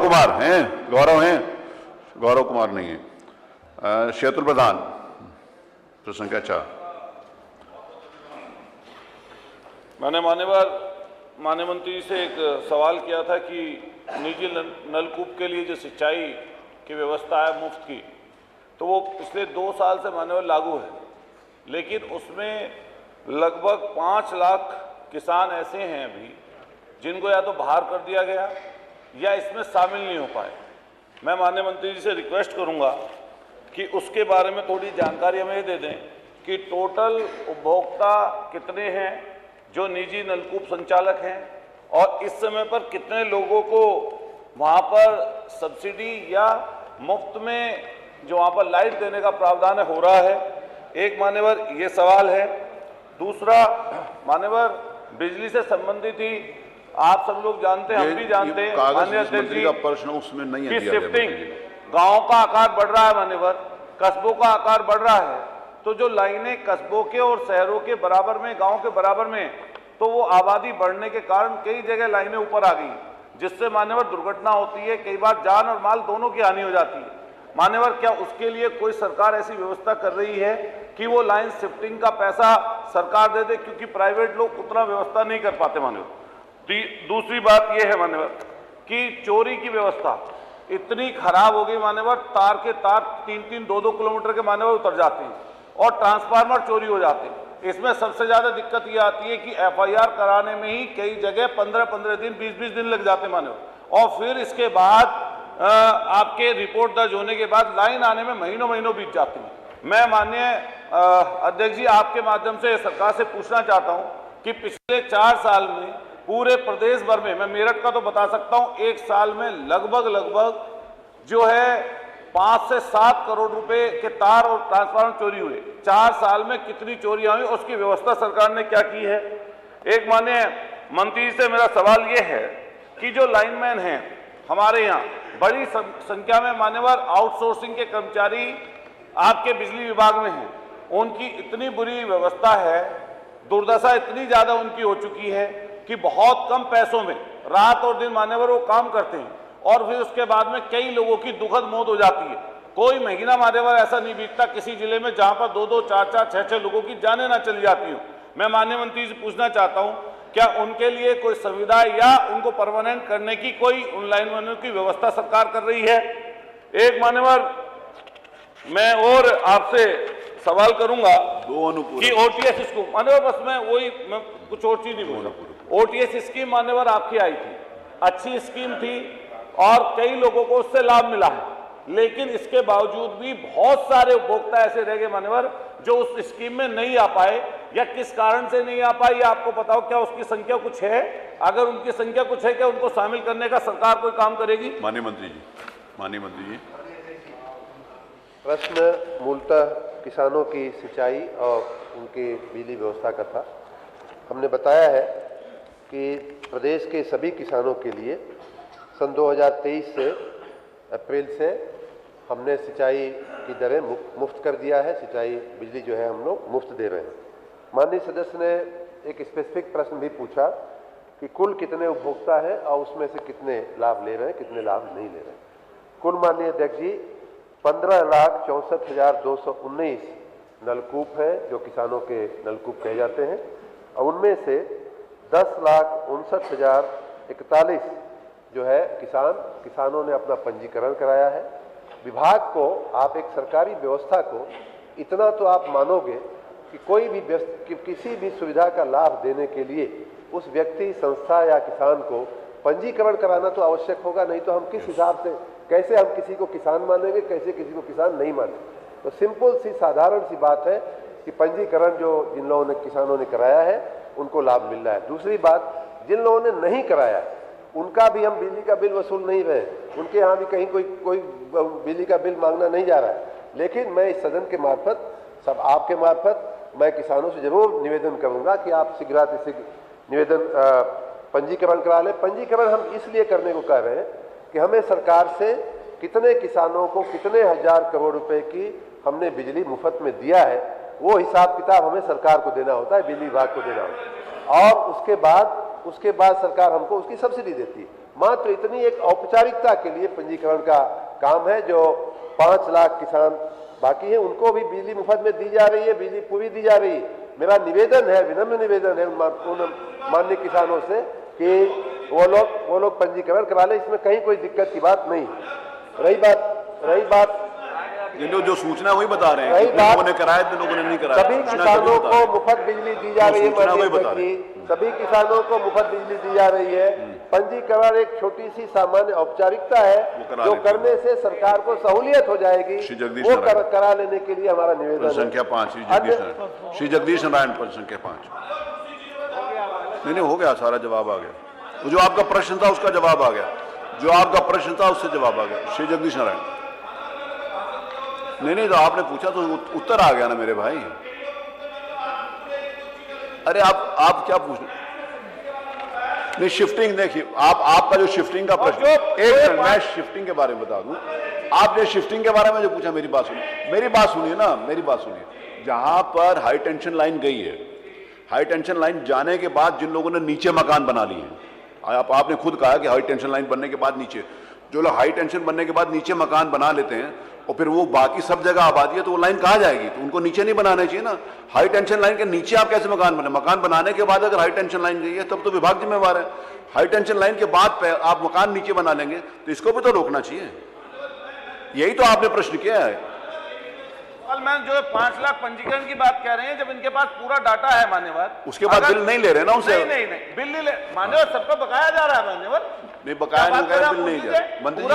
कुमार हैं? गौरव हैं? गौरव कुमार नहीं है। शैतुल प्रधान, प्रश्न संख्या 4। मैंने माननीय मंत्री से एक सवाल किया था कि निजी नलकूप के लिए जो सिंचाई की व्यवस्था है मुफ्त की, तो वो पिछले 2 साल से माननीय लागू है, लेकिन उसमें लगभग 5 लाख किसान ऐसे हैं अभी जिनको या तो बाहर कर दिया गया या इसमें शामिल नहीं हो पाए। मैं माननीय मंत्री जी से रिक्वेस्ट करूंगा कि उसके बारे में थोड़ी जानकारी हमें दे दें कि टोटल उपभोक्ता कितने हैं जो निजी नलकूप संचालक हैं, और इस समय पर कितने लोगों को वहाँ पर सब्सिडी या मुफ्त में जो वहाँ पर लाइट देने का प्रावधान हो रहा है। एक मान्यवर ये सवाल है। दूसरा मान्यवर, बिजली से संबंधित ही आप सब लोग जानते हैं, हम भी जानते हैं माननीय अध्यक्ष जी, का प्रश्न उसमें नहीं है। शिफ्टिंग गाँव का आकार बढ़ रहा है मान्यवर, कस्बों का आकार बढ़ रहा है, तो जो लाइनें कस्बों के और शहरों के बराबर में, गांव के बराबर में, तो वो आबादी बढ़ने के कारण कई जगह लाइनें ऊपर आ गई, जिससे मान्यवर दुर्घटना होती है, कई बार जान और माल दोनों की हानि हो जाती है। मान्यवर, क्या उसके लिए कोई सरकार ऐसी व्यवस्था कर रही है कि वो लाइन शिफ्टिंग का पैसा सरकार दे दे, क्योंकि प्राइवेट लोग उतना व्यवस्था नहीं कर पाते मान्यवर। दूसरी बात ये है मान्यवर कि चोरी की व्यवस्था इतनी खराब हो गई मान्यवर, तार के तार 3-3, 2-2 किलोमीटर के मान्यवर उतर जाते हैं और ट्रांसफार्मर चोरी हो जाते हैं। इसमें सबसे ज्यादा दिक्कत ये आती है कि FIR कराने में ही कई जगह 15-15 दिन, 20-20 दिन लग जाते मान्यवर, और फिर इसके बाद आपके रिपोर्ट दर्ज होने के बाद लाइन आने में महीनों बीत जाती है। मैं माननीय अध्यक्ष जी आपके माध्यम से सरकार से पूछना चाहता हूं कि पिछले 4 साल में पूरे प्रदेश भर में, मैं मेरठ का तो बता सकता हूं, एक साल में लगभग जो है 5 से 7 करोड़ रुपए के तार और ट्रांसफार्मर चोरी हुए। 4 साल में कितनी चोरियां हुई, उसकी व्यवस्था सरकार ने क्या की है। एक माननीय मंत्री से मेरा सवाल ये है कि जो लाइनमैन हैं हमारे यहाँ, बड़ी संख्या में मान्यवर आउटसोर्सिंग के कर्मचारी आपके बिजली विभाग में हैं, उनकी इतनी बुरी व्यवस्था है, दुर्दशा इतनी ज्यादा उनकी हो चुकी है कि बहुत कम पैसों में रात और दिन मान्यवर वो काम करते हैं, और फिर उसके बाद में कई लोगों की दुखद मौत हो जाती है। कोई महीना मान्यवर ऐसा नहीं बीतता किसी जिले में जहां पर 2-2, 4-4, 6-6 लोगों की जानें ना चली जाती हो। मैं माननीय मंत्री से पूछना चाहता हूं, क्या उनके लिए कोई सुविधा या उनको परमानेंट करने की कोई उन लाइनमैनों की व्यवस्था सरकार कर रही है। एक मान्यवर, मैं और आपसे सवाल करूंगा कि OTS स्कीम मान्यवर, बस मैं कुछ और चीज नहीं बोल रहा। OTS स्कीम मान्यवर आपकी आई थी, अच्छी स्कीम थी और कई लोगों को उससे लाभ मिला है, लेकिन इसके बावजूद भी बहुत सारे उपभोक्ता ऐसे रह गए मान्यवर जो उस स्कीम में नहीं आ पाए, या किस कारण से नहीं आ पाए या आपको बताओ, क्या उसकी संख्या कुछ है? अगर उनकी संख्या कुछ है, क्या उनको शामिल करने का सरकार कोई काम करेगी? माननीय मंत्री जी। प्रश्न मूलतः किसानों की सिंचाई और उनकी बिजली व्यवस्था का था। हमने बताया है कि प्रदेश के सभी किसानों के लिए सन 2023 से अप्रैल से हमने सिंचाई की दरें मुफ्त कर दिया है। सिंचाई बिजली जो है हम लोग मुफ्त दे रहे हैं। माननीय सदस्य ने एक स्पेसिफिक प्रश्न भी पूछा कि कुल कितने उपभोक्ता हैं और उसमें से कितने लाभ ले रहे हैं, कितने लाभ नहीं ले रहे हैं। कुल माननीय अध्यक्ष जी 15,64,219 नलकूप हैं जो किसानों के नलकूप कहे जाते हैं, और उनमें से 10,59,041 जो है किसानों ने अपना पंजीकरण कराया है। विभाग को, आप एक सरकारी व्यवस्था को, इतना तो आप मानोगे कि कोई भी किसी भी सुविधा का लाभ देने के लिए उस व्यक्ति, संस्था या किसान को पंजीकरण कराना तो आवश्यक होगा, नहीं तो हम किस हिसाब से, कैसे हम किसी को किसान मानेंगे, कैसे किसी को किसान नहीं मानेंगे। तो सिंपल सी साधारण सी बात है कि पंजीकरण जो जिन लोगों ने, किसानों ने कराया है, उनको लाभ मिल रहा है। दूसरी बात, जिन लोगों ने नहीं कराया उनका भी हम बिजली का बिल वसूल नहीं रहे, उनके यहाँ भी कहीं कोई बिजली का बिल मांगना नहीं जा रहा है। लेकिन मैं इस सदन के मार्फत, सब आपके मार्फत, मैं किसानों से जरूर निवेदन करूंगा कि आप शीघ्र निवेदन पंजीकरण करा लें। पंजीकरण हम इसलिए करने को कह रहे हैं कि हमें सरकार से कितने किसानों को कितने हजार करोड़ रुपए की हमने बिजली मुफ्त में दिया है, वो हिसाब किताब हमें सरकार को देना होता है, बिजली विभाग को देना होता है, और उसके बाद सरकार हमको उसकी सब्सिडी देती है। मात्र इतनी एक औपचारिकता के लिए पंजीकरण का काम है। जो 5 लाख किसान बाकी हैं उनको भी बिजली मुफ्त में दी जा रही है, बिजली पूरी दी जा रही है। मेरा निवेदन है, विनम्र निवेदन है उन माननीय किसानों से कि वो लोग पंजीकरण करा लें, इसमें कहीं कोई दिक्कत की बात नहीं। रही बात ये लोग जो सूचना वही बता रहे हैं, रही जिन बात- लोगों ने कराया, जिन लोगों ने नहीं कराया, सभी सूचना किसानों सभी बता रहे को हैं। मुफ्त बिजली दी जा रही है, सूचना वही माननीय बता रहे अध्यक्ष जी, सभी किसानों को मुफ्त बिजली दी जा रही है। पंजीकरण एक छोटी सी सामान्य औपचारिकता है करा जो लेते हैं। करने से सरकार को सहूलियत हो जाएगी, श्री जगदीश वो नारायण। करा लेने के लिए हमारा निवेदन प्रश्न है। संख्या 5 श्री जगदीश नारायण प्रश्न संख्या 5। नहीं हो गया, सारा जवाब आ गया। तो जो आपका प्रश्न था उसका जवाब आ गया, जो आपका प्रश्न था उससे जवाब आ गया। श्री जगदीश नारायण नहीं तो आपने पूछा तो उत्तर आ गया ना मेरे भाई। अरे आप क्या पूछ नहीं, शिफ्टिंग देखिए, आपका जो शिफ्टिंग का प्रश्न, एक मिनट मैं शिफ्टिंग के बारे में बता दूं। आपने शिफ्टिंग के बारे में जो पूछा, मेरी बात सुनिए, मेरी बात सुनिए। जहां पर हाई टेंशन लाइन गई है, हाई टेंशन लाइन जाने के बाद जिन लोगों ने नीचे मकान बना लिए हैं, आपने खुद कहा कि हाई टेंशन लाइन बनने के बाद नीचे, जो लोग हाई टेंशन बनने के बाद नीचे मकान बना लेते हैं और फिर वो बाकी सब जगह आबादी है, तो वो लाइन कहाँ जाएगी? तो उनको नीचे नहीं बनाना चाहिए ना। हाई टेंशन लाइन के नीचे आप कैसे मकान बने? मकान बनाने के बाद अगर हाई टेंशन लाइन गई है तब तो विभाग जिम्मेवार है। हाई टेंशन लाइन के बाद आप मकान नीचे बना लेंगे तो इसको भी तो रोकना चाहिए। यही तो आपने प्रश्न किया है। कल मैं जो 5 लाख पंजीकरण की बात कह रहे हैं, जब इनके पास पूरा डाटा है मान्यवर, उसके बाद बिल नहीं ले रहे ना उनसे। नहीं बिल नहीं ले, मान्यवर सबका बकाया जा रहा है मान्यवर, नहीं बकाया नहीं, बिल नहीं जा रहा। मंत्री जी